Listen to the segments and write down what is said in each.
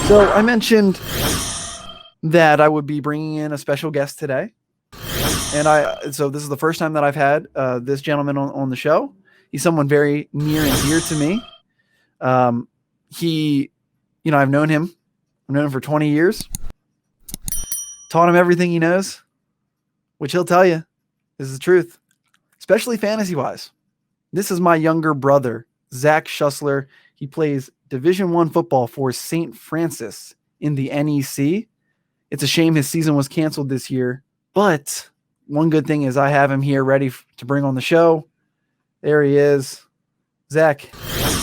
So I mentioned that I would be bringing in a special guest today. So this is the first time that I've had this gentleman on the show. He's someone very near and dear to me. I've known him. I've known him for 20 years. Taught him everything he knows, which he'll tell you is the truth, especially fantasy-wise. This is my younger brother, Zach Schussler. He plays Division I football for St. Francis in the NEC. It's a shame his season was canceled this year, but one good thing is I have him here ready to bring on the show. There he is. Zach,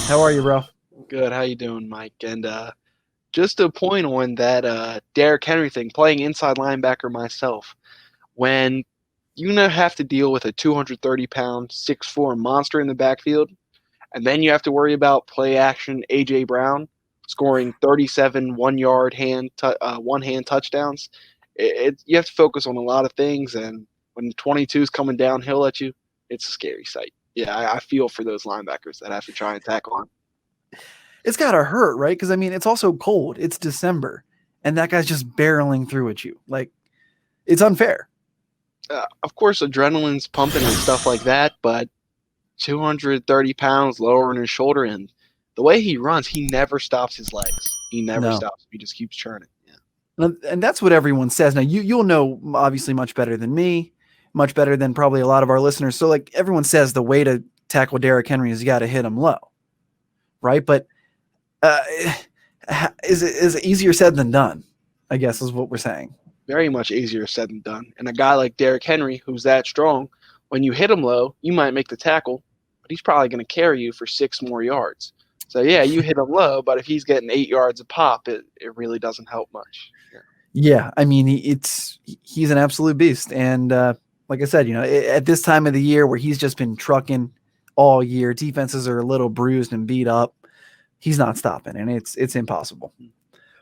how are you, bro? Good. How you doing, Mike? And just a point on that Derrick Henry thing, playing inside linebacker myself, when you have to deal with a 230-pound, 6'4" monster in the backfield, and then you have to worry about play action A.J. Brown scoring 37 one-hand touchdowns. You have to focus on a lot of things, and when 22 is coming downhill at you, it's a scary sight. Yeah, I feel for those linebackers that have to try and tackle on. It's got to hurt, right? Because, it's also cold. It's December, and that guy's just barreling through at you. Like, it's unfair. Of course, adrenaline's pumping and stuff like that, but 230 pounds lowering his shoulder, and the way he runs, he never stops his legs. He never stops. He just keeps churning. Yeah. And that's what everyone says. Now, you'll know obviously much better than me, much better than probably a lot of our listeners. So, like, everyone says the way to tackle Derrick Henry is you got to hit him low, right? But is it easier said than done, I guess is what we're saying. Very much easier said than done. And a guy like Derrick Henry, who's that strong, when you hit him low, you might make the tackle, but he's probably going to carry you for 6 more yards. So, yeah, you hit him low, but if he's getting 8 yards a pop, it really doesn't help much. Yeah, he's an absolute beast. And like I said, at this time of the year where he's just been trucking all year, defenses are a little bruised and beat up. He's not stopping, and it's impossible.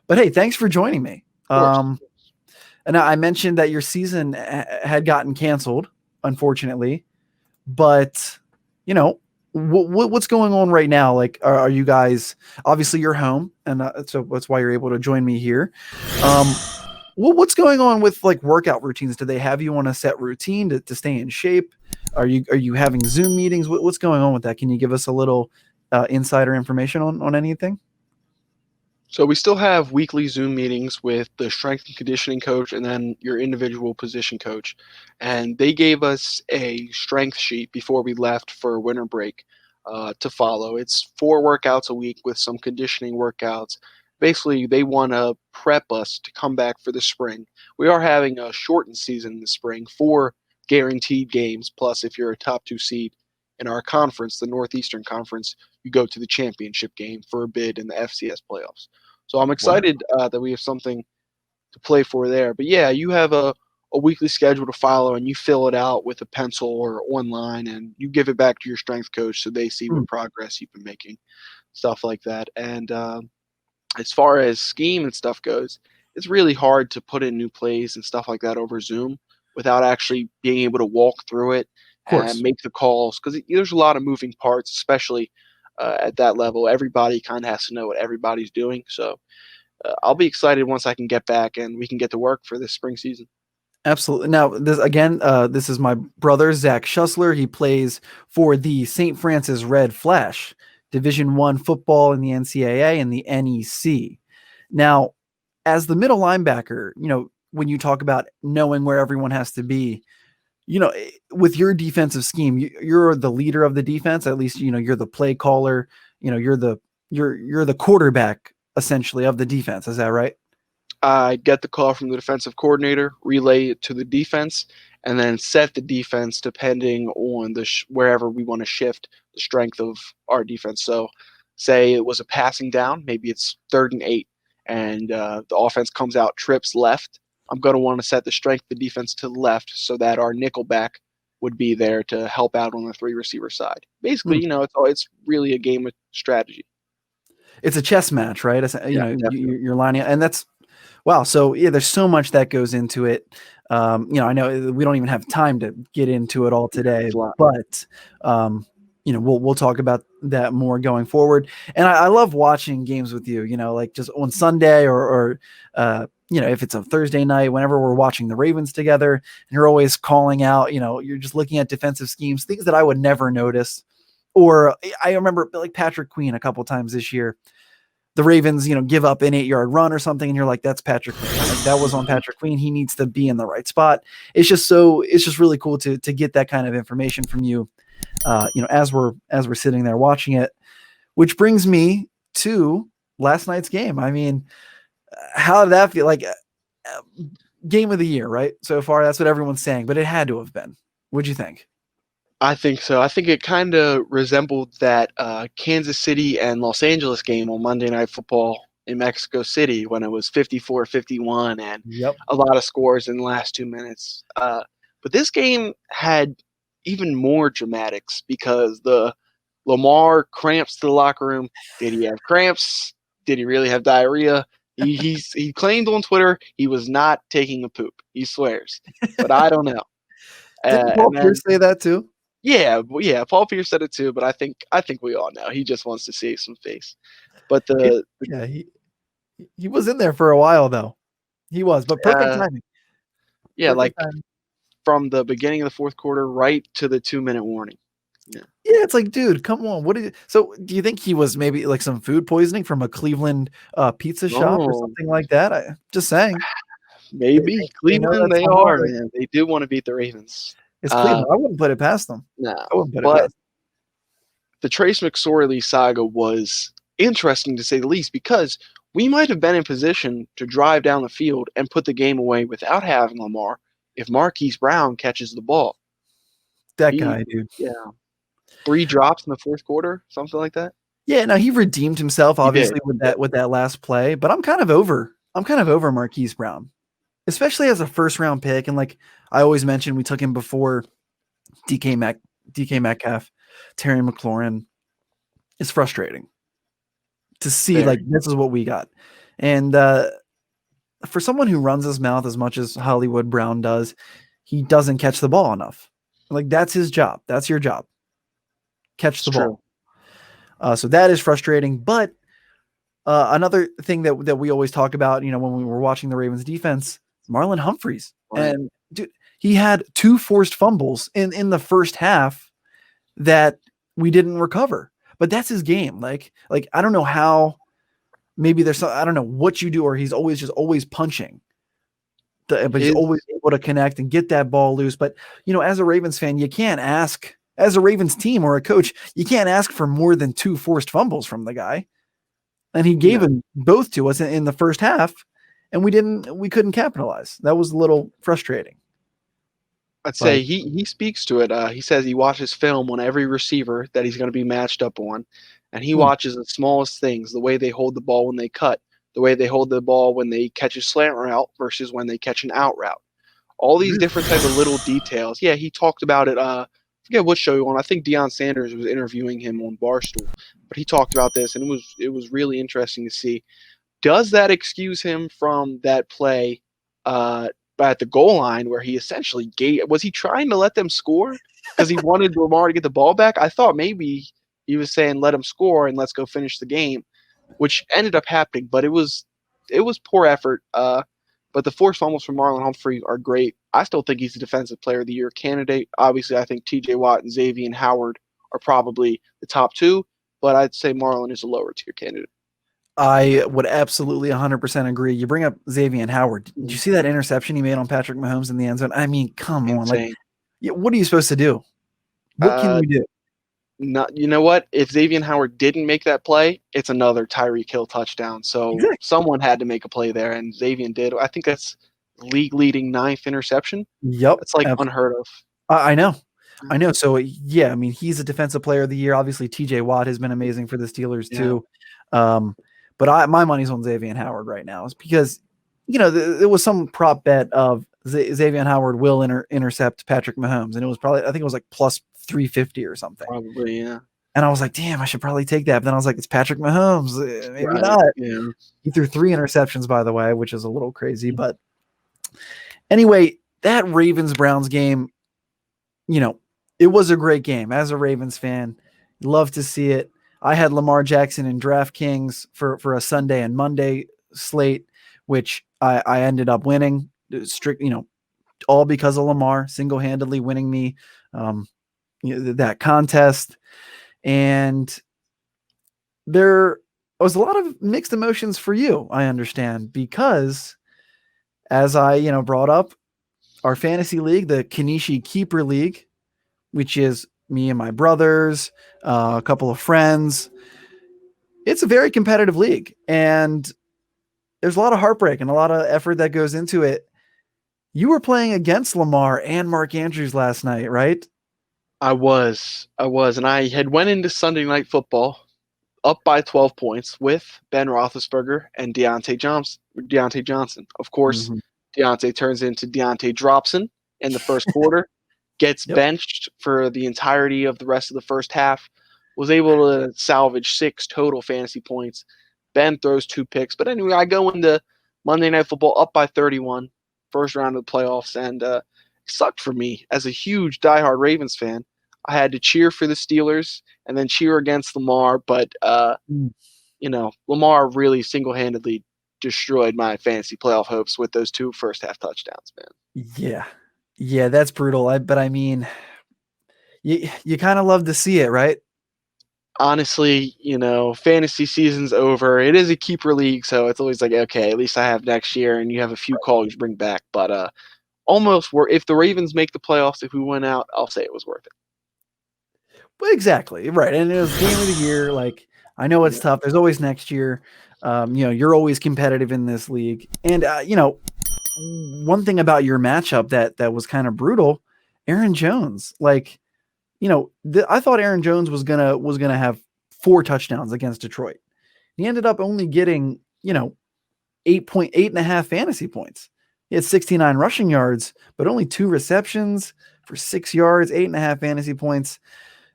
But hey, thanks for joining me. And I mentioned that your season had gotten canceled, unfortunately. But what's going on right now? Like, are you guys? Obviously, you're home, and so that's why you're able to join me here. What's going on with like workout routines? Do they have you on a set routine to stay in shape? Are you having Zoom meetings? What's going on with that? Can you give us a little insider information on anything? So we still have weekly Zoom meetings with the strength and conditioning coach and then your individual position coach. And they gave us a strength sheet before we left for winter break to follow. It's 4 workouts a week with some conditioning workouts. Basically, they want to prep us to come back for the spring. We are having a shortened season in the spring, 4 guaranteed games. Plus, if you're a top 2 seed in our conference, the Northeastern Conference, you go to the championship game for a bid in the FCS playoffs. So I'm excited that we have something to play for there. But yeah, you have a weekly schedule to follow, and you fill it out with a pencil or online, and you give it back to your strength coach so they see what progress you've been making, stuff like that. And as far as scheme and stuff goes, it's really hard to put in new plays and stuff like that over Zoom without actually being able to walk through it and make the calls, because there's a lot of moving parts, especially at that level. Everybody kind of has to know what everybody's doing. So I'll be excited once I can get back and we can get to work for this spring season. Absolutely. Now, this is my brother, Zach Schussler. He plays for the St. Francis Red Flash, Division I football in the NCAA and the NEC. Now, as the middle linebacker, when you talk about knowing where everyone has to be, with your defensive scheme, you're the leader of the defense. At least, you're the play caller. You're the quarterback essentially of the defense. Is that right? I get the call from the defensive coordinator, relay it to the defense, and then set the defense depending on wherever we want to shift the strength of our defense. So, say it was a passing down, maybe it's 3rd and 8, and the offense comes out trips left. I'm going to want to set the strength of the defense to the left so that our nickel back would be there to help out on the 3 receiver side. Basically, it's really a game of strategy. It's a chess match, right? You're lining up, and that's wow. So yeah, there's so much that goes into it. I know we don't even have time to get into it all today, but we'll talk about that more going forward. And I love watching games with you, like just on Sunday or if it's a Thursday night, whenever we're watching the Ravens together, and you're always calling out, you're just looking at defensive schemes, things that I would never notice. Or I remember like Patrick Queen a couple times this year, the Ravens, give up an 8-yard run or something, and you're like, that's Patrick Queen. Like, that was on Patrick Queen. He needs to be in the right spot. It's just really cool to get that kind of information from you, as we're sitting there watching it. Which brings me to last night's game. I mean, how did that feel? Like, game of the year, right? So far, that's what everyone's saying, but it had to have been. What'd you think? I think so. I think it kind of resembled that Kansas City and Los Angeles game on Monday Night Football in Mexico City when it was 54-51 and Yep. a lot of scores in the last 2 minutes. But this game had even more dramatics because the Lamar cramps to the locker room. Did he have cramps? Did he really have diarrhea? He claimed on Twitter he was not taking a poop. He swears, but I don't know. Didn't Paul And then Pierce say that too? yeah, Paul Pierce said it too, but I think we all know he just wants to save some face. But Yeah, he was in there for a while though. He was, but perfect timing. Yeah, like Perfect timing. from the beginning of the fourth quarter right to the 2-minute warning. Yeah. Yeah, it's like, dude, come on. So do you think he was maybe like some food poisoning from a Cleveland pizza shop or Oh, something like that? I just saying. They, maybe they know Cleveland. that's They Lamar. are, man. They do want to beat the Ravens. It's Cleveland. I wouldn't put it past them. No, I wouldn't put it but past the Trace McSorley saga was interesting to say the least because we might have been in position to drive down the field and put the game away without having Lamar if Marquise Brown catches the ball. that He, guy, dude. yeah, 3 drops in the fourth quarter, something like that. Yeah, no, he redeemed himself He did. obviously with that last play, but I'm kind of over Marquise Brown, especially as a first round pick. And like I always mention, we took him before DK Metcalf, Terry McLaurin. It's frustrating to see like Very. this is what we got. And for someone who runs his mouth as much as Hollywood Brown does, he doesn't catch the ball enough. Like that's his job. That's your job. Catch the ball. So that is frustrating. But another thing that we always talk about, when we were watching the Ravens defense, Marlon Humphreys. Right. And dude, he had 2 forced fumbles in the first half that we didn't recover. But that's his game. Like I don't know how. Maybe there's I don't know what you do, or he's always punching. But he's always able to connect and get that ball loose. But as a Ravens fan, you can't ask, as a Ravens team or a coach, you can't ask for more than 2 forced fumbles from the guy. And he gave them both to us in the first half, and we couldn't capitalize. That was a little frustrating. I'd say he speaks to it. He says he watches film on every receiver that he's going to be matched up on, and he watches the smallest things: the way they hold the ball when they cut, the way they hold the ball when they catch a slant route versus when they catch an out route. All these different type of little details. Yeah, he talked about it. I forget what show he on. I think Deion Sanders was interviewing him on Barstool, but he talked about this, and it was really interesting to see. Does that excuse him from that play at the goal line where he essentially was he trying to let them score because he wanted Lamar to get the ball back? I thought maybe he was saying let him score and let's go finish the game, which ended up happening, but it was poor effort. But the forced fumbles from Marlon Humphrey are great. I still think he's a defensive player of the year candidate. Obviously, I think TJ Watt and Xavier Howard are probably the top 2, but I'd say Marlon is a lower tier candidate. I would absolutely 100% agree. You bring up Xavier Howard. Did you see that interception he made on Patrick Mahomes in the end zone? I mean, come on. Like, what are you supposed to do? What can you do? You know what? If Xavier Howard didn't make that play, it's another Tyreek Hill touchdown. So someone had to make a play there, and Xavier did. I think that's league-leading 9th interception. Yep. That's like unheard of. I know. So, yeah, I mean, he's a defensive player of the year. Obviously, TJ Watt has been amazing for the Steelers, too. But my money's on Xavier Howard right now. It's because, there was some prop bet of Xavier Howard will intercept Patrick Mahomes. And it was I think it was like plus 350 or something. Probably, yeah. And I was like, damn, I should probably take that. But then I was like, it's Patrick Mahomes. Maybe not. Yeah. He threw 3 interceptions, by the way, which is a little crazy. But anyway, that Ravens-Browns game, it was a great game. As a Ravens fan, love to see it. I had Lamar Jackson in DraftKings for a Sunday and Monday slate, which I ended up winning. Strict, all because of Lamar single handedly winning me um, that contest. And there was a lot of mixed emotions for you, I understand, because as I brought up, our fantasy league, the Kanishi Keeper League, which is me and my brothers, a couple of friends. It's a very competitive league, and there's a lot of heartbreak and a lot of effort that goes into it. You were playing against Lamar and Mark Andrews last night, right? I was, and I had went into Sunday Night Football up by 12 points with Ben Roethlisberger and Deontay Johnson. Of course, Mm-hmm. Deontay turns into Deontay Dropson in the first quarter, gets Yep. benched for the entirety of the rest of the first half, was able to salvage 6 total fantasy points. Ben throws 2 picks. But anyway, I go into Monday Night Football up by 31, first round of the playoffs, and it sucked for me as a huge diehard Ravens fan. I had to cheer for the Steelers and then cheer against Lamar, but Mm. Lamar really single-handedly destroyed my fantasy playoff hopes with those 2 first half touchdowns, man. Yeah. Yeah, that's brutal. But I mean, you kind of love to see it, right? Honestly, fantasy season's over. It is a keeper league, so it's always like, okay, at least I have next year, and you have a few calls you bring back. But almost if the Ravens make the playoffs, if we win out, I'll say it was worth it. Well, exactly. Right. And it was game of the year. Like, I know it's Yeah. tough. There's always next year. You're always competitive in this league. And one thing about your matchup that was kind of brutal, Aaron Jones. Like, I thought Aaron Jones was gonna have 4 touchdowns against Detroit. He ended up only getting 8.8.5 fantasy points. He had 69 rushing yards, but only 2 receptions for 6 yards, 8.5 fantasy points.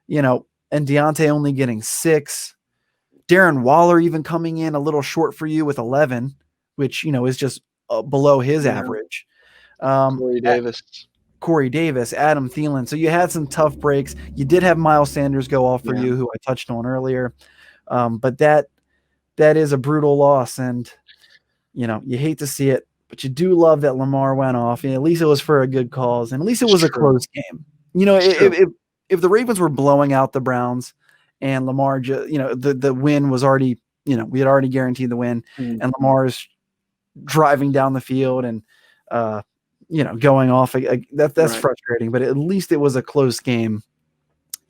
And Deontay only getting 6. Darren Waller even coming in a little short for you with 11, which is just below his Yeah. average. Corey Davis. Corey Davis, Adam Thielen. So you had some tough breaks. You did have Miles Sanders go off for Yeah. you, who I touched on earlier. But that is a brutal loss, and you hate to see it, but you do love that Lamar went off. And at least it was for a good cause, and at least it It's was a true. close game. It's true. If the Ravens were blowing out the Browns, and Lamar, the win was already, we had already guaranteed the win, Mm. and Lamar is driving down the field and going off. That's Right. frustrating, but at least it was a close game,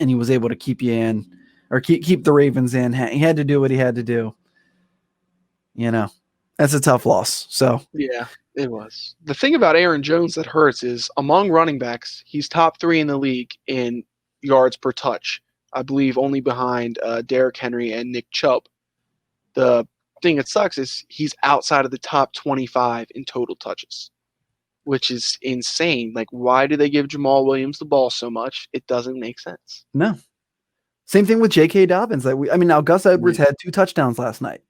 and he was able to keep you in, or keep the Ravens in. He had to do what he had to do. That's a tough loss. So Yeah, it was. The thing about Aaron Jones that hurts is among running backs, he's top 3 in the league in yards per touch. I believe only behind Derrick Henry and Nick Chubb. The thing that sucks is he's outside of the top 25 in total touches, which is insane. Like, why do they give Jamal Williams the ball so much? It doesn't make sense. no, same thing with J.K. Dobbins. Now Gus Edwards Yeah. had 2 touchdowns last night,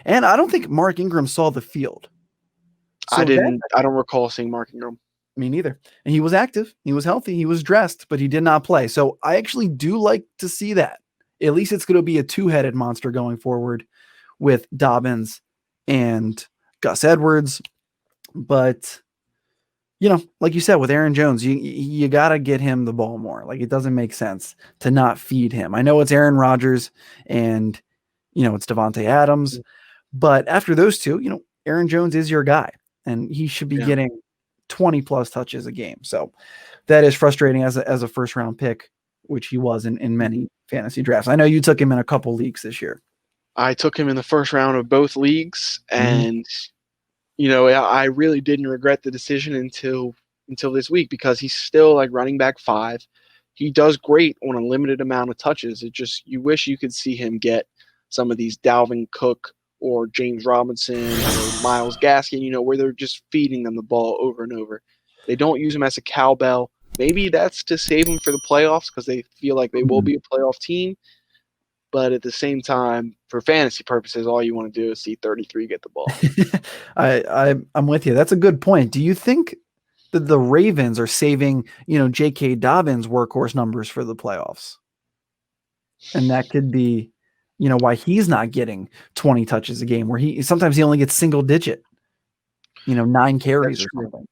and I don't think Mark Ingram saw the field. I So that didn't. I don't recall seeing Mark Ingram. Me neither. And he was active, he was healthy, he was dressed, but he did not play. So I actually do like to see that. At least it's going to be a 2-headed monster going forward with Dobbins and Gus Edwards. But like you said, with Aaron Jones, you got to get him the ball more. Like, it doesn't make sense to not feed him. I know it's Aaron Rodgers and it's Devontae Adams, but after those two, Aaron Jones is your guy, and he should be Yeah. getting 20 plus touches a game. So that is frustrating as a first round pick, which he was in many fantasy drafts. I know you took him in a couple leagues this year. I took him in the first round of both leagues, and I really didn't regret the decision until this week, because he's still like running back 5. He does great on a limited amount of touches. It just, you wish you could see him get some of these Dalvin Cook or James Robinson or Miles Gaskin, where they're just feeding them the ball over and over. They don't use him as a cowbell. Maybe that's to save him for the playoffs, because they feel like they will be a playoff team. But at the same time, for fantasy purposes, all you want to do is see 33 get the ball. I'm with you. That's a good point. Do you think that the Ravens are saving, J.K. Dobbins' workhorse numbers for the playoffs? And that could be why he's not getting 20 touches a game, where he only gets single digit, 9 carries That's or true. something.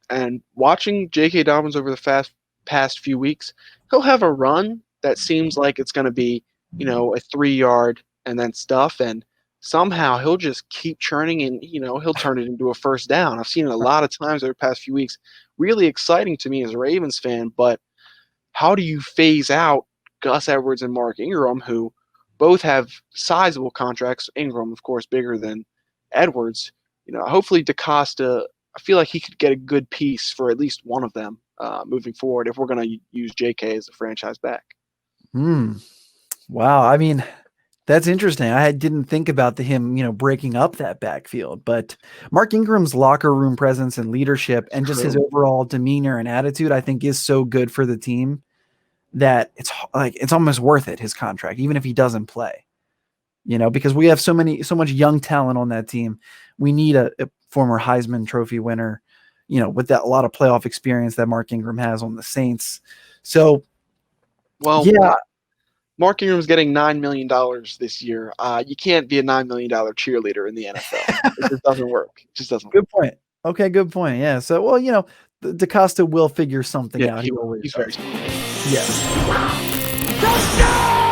And watching J.K. Dobbins over the past few weeks, he'll have a run that seems like it's going to be, a 3 yard and then stuff, and somehow he'll just keep churning, and he'll turn it into a first down. I've seen it a lot of times over the past few weeks. Really exciting to me as a Ravens fan, but how do you phase out Gus Edwards and Mark Ingram, who both have sizable contracts? Ingram, of course, bigger than Edwards. Hopefully DaCosta, I feel like he could get a good piece for at least one of them moving forward if we're going to use JK as a franchise back. Wow. I mean, that's interesting. I didn't think about him, breaking up that backfield, but Mark Ingram's locker room presence and leadership and just his True. overall demeanor and attitude, I think, is so good for the team that it's almost worth it, his contract, even if he doesn't play, because we have so much young talent on that team. We need a former Heisman Trophy winner, with a lot of playoff experience that Mark Ingram has on the Saints. So, Well, yeah, Mark Ingram's getting $9 million this year. You can't be a $9 million cheerleader in the NFL. It just doesn't work. It just doesn't work. good point. Okay, good point. Yeah. So, well, DaCosta will figure something Yeah, out. He always he's very does. smart. Yes. Touchdown!